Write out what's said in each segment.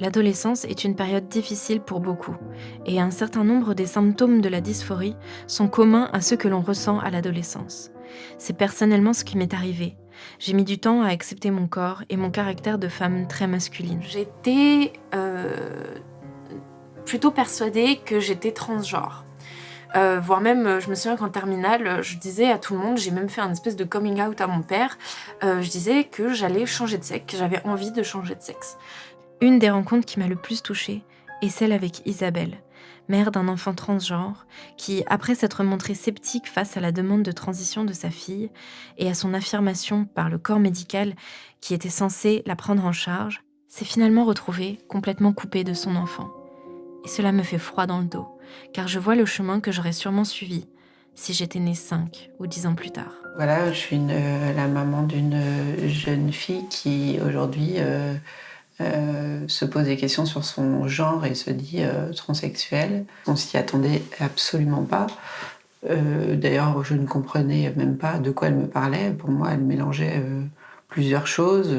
L'adolescence est une période difficile pour beaucoup, et un certain nombre des symptômes de la dysphorie sont communs à ceux que l'on ressent à l'adolescence. C'est personnellement ce qui m'est arrivé. J'ai mis du temps à accepter mon corps et mon caractère de femme très masculine. J'étais plutôt persuadée que j'étais transgenre. Voire même, je me souviens qu'en terminale, je disais à tout le monde, j'ai même fait un espèce de coming out à mon père, je disais que j'allais changer de sexe, que j'avais envie de changer de sexe. Une des rencontres qui m'a le plus touchée est celle avec Isabelle, mère d'un enfant transgenre, qui, après s'être montrée sceptique face à la demande de transition de sa fille et à son affirmation par le corps médical qui était censé la prendre en charge, s'est finalement retrouvée complètement coupée de son enfant. Et cela me fait froid dans le dos, car je vois le chemin que j'aurais sûrement suivi si j'étais née 5 ou 10 ans plus tard. Voilà, je suis la maman d'une jeune fille qui aujourd'hui se pose des questions sur son genre et se dit transsexuelle. On s'y attendait absolument pas. D'ailleurs, je ne comprenais même pas de quoi elle me parlait. Pour moi, elle mélangeait plusieurs choses.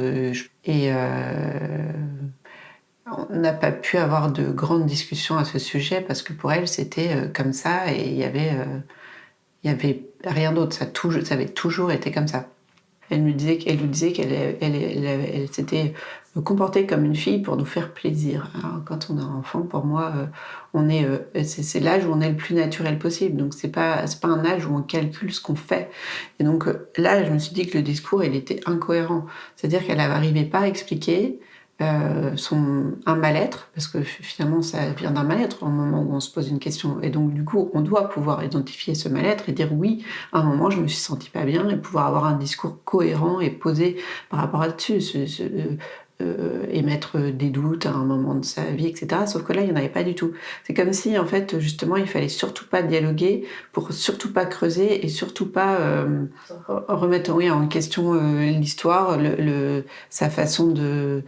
On n'a pas pu avoir de grandes discussions à ce sujet parce que pour elle, c'était comme ça et il y avait rien d'autre. Ça avait toujours été comme ça. Elle nous disait qu'elle s'était comportée comme une fille pour nous faire plaisir. Alors, quand on a un enfant, pour moi, c'est l'âge où on est le plus naturel possible. Donc c'est pas un âge où on calcule ce qu'on fait. Et donc là, je me suis dit que le discours, il était incohérent. C'est-à-dire qu'elle n'arrivait pas à expliquer un mal-être, parce que finalement ça vient d'un mal-être au moment où on se pose une question. Et donc du coup, on doit pouvoir identifier ce mal-être et dire oui, à un moment je me suis sentie pas bien et pouvoir avoir un discours cohérent et posé par rapport à dessus, émettre des doutes à un moment de sa vie, etc. Sauf que là, il n'y en avait pas du tout. C'est comme si, en fait, justement, il fallait surtout pas dialoguer pour surtout pas creuser et surtout pas remettre en question l'histoire, sa façon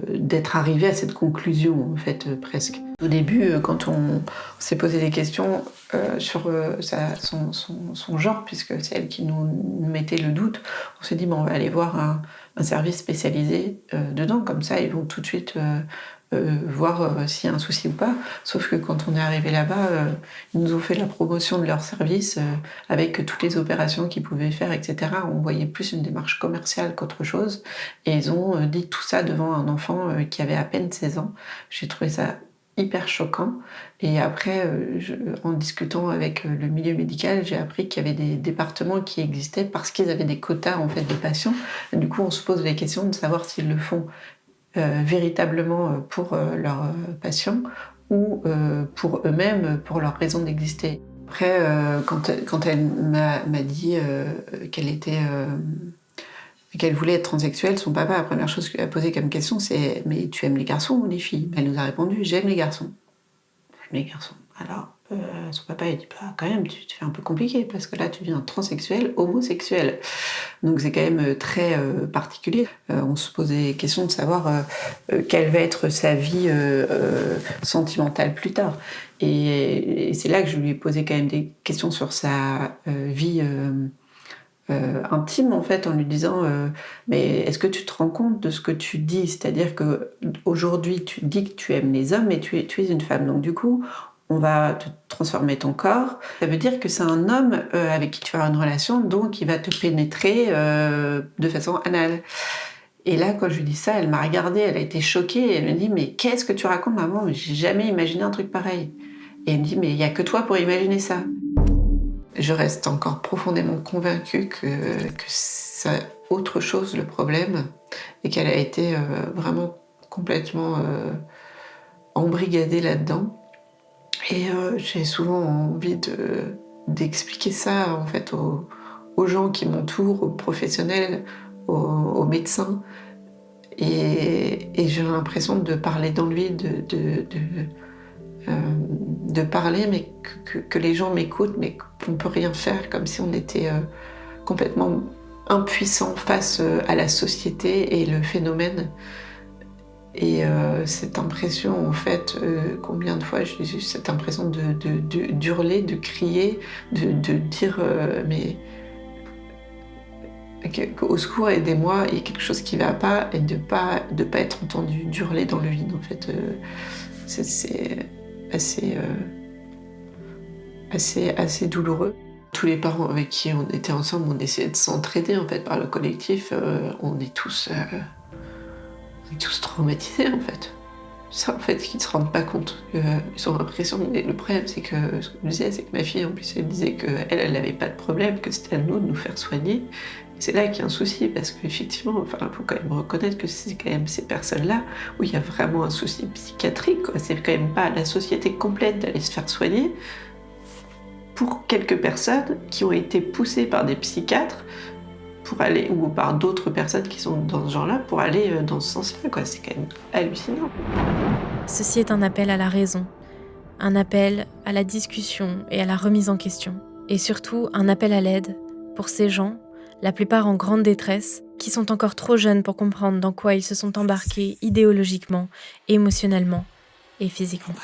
d'être arrivé à cette conclusion, en fait, presque. Au début, quand on s'est posé des questions sur son genre, puisque c'est elle qui nous mettait le doute, on s'est dit, bon, on va aller voir un service spécialisé dedans, comme ça, ils vont tout de suite voir s'il y a un souci ou pas. Sauf que quand on est arrivé là-bas, ils nous ont fait la promotion de leur service avec toutes les opérations qu'ils pouvaient faire, etc. On voyait plus une démarche commerciale qu'autre chose. Et ils ont dit tout ça devant un enfant qui avait à peine 16 ans. J'ai trouvé ça hyper choquant. Et après, en discutant avec le milieu médical, j'ai appris qu'il y avait des départements qui existaient parce qu'ils avaient des quotas en fait de patients. Et du coup, on se pose la question de savoir s'ils le font véritablement pour leurs patients ou pour eux-mêmes, pour leur raison d'exister. Après, quand elle m'a dit qu'elle voulait être transsexuelle, son papa, la première chose qu'il a posée comme question, c'est « Mais tu aimes les garçons ou les filles ?» Elle nous a répondu « J'aime les garçons. » J'aime les garçons. Alors, son papa, il dit « Bah, quand même, tu te fais un peu compliqué, parce que là, tu deviens transsexuel, homosexuel. » Donc c'est quand même très particulier. On se pose des questions de savoir quelle va être sa vie sentimentale plus tard. Et c'est là que je lui ai posé quand même des questions sur sa vie intime, en fait, en lui disant mais est-ce que tu te rends compte de ce que tu dis ? C'est-à-dire qu'aujourd'hui, tu dis que tu aimes les hommes, mais tu es une femme. Donc du coup, on va te transformer ton corps. Ça veut dire que c'est un homme avec qui tu vas avoir une relation, donc il va te pénétrer de façon anale. Et là, quand je lui dis ça, elle m'a regardée, elle a été choquée, et elle me dit « Mais qu'est-ce que tu racontes, maman ? J'ai jamais imaginé un truc pareil. » Et elle me dit « Mais il n'y a que toi pour imaginer ça. » Je reste encore profondément convaincue que c'est autre chose le problème, et qu'elle a été vraiment complètement embrigadée là-dedans. Et j'ai souvent envie d'expliquer ça en fait aux gens qui m'entourent, aux professionnels, aux médecins. Et j'ai l'impression de parler dans le vide, de parler, mais que les gens m'écoutent, mais qu'on ne peut rien faire, comme si on était complètement impuissant face à la société et le phénomène. Et cette impression, en fait, combien de fois j'ai eu cette impression d'hurler, de crier, de dire mais qu'au secours, aidez-moi, il y a quelque chose qui ne va pas, et de pas être entendu, d'hurler dans le vide, en fait. C'est assez douloureux. Tous les parents avec qui on était ensemble, on essayait de s'entraider, en fait, par le collectif. On est tous traumatisés, en fait. C'est ça, en fait, qu'ils ne se rendent pas compte. Ils ont l'impression, mais le problème, c'est que, ce que je disais, c'est que ma fille, en plus, elle disait qu'elle n'avait pas de problème, que c'était à nous de nous faire soigner. Et c'est là qu'il y a un souci, parce qu'effectivement, enfin, il faut quand même reconnaître que c'est quand même ces personnes-là où il y a vraiment un souci psychiatrique, quoi. C'est quand même pas la société complète d'aller se faire soigner pour quelques personnes qui ont été poussées par des psychiatres pour aller, ou par d'autres personnes qui sont dans ce genre-là, pour aller dans ce sens-là, quoi. C'est quand même hallucinant. Ceci est un appel à la raison, un appel à la discussion et à la remise en question. Et surtout, un appel à l'aide pour ces gens, la plupart en grande détresse, qui sont encore trop jeunes pour comprendre dans quoi ils se sont embarqués idéologiquement, émotionnellement et physiquement.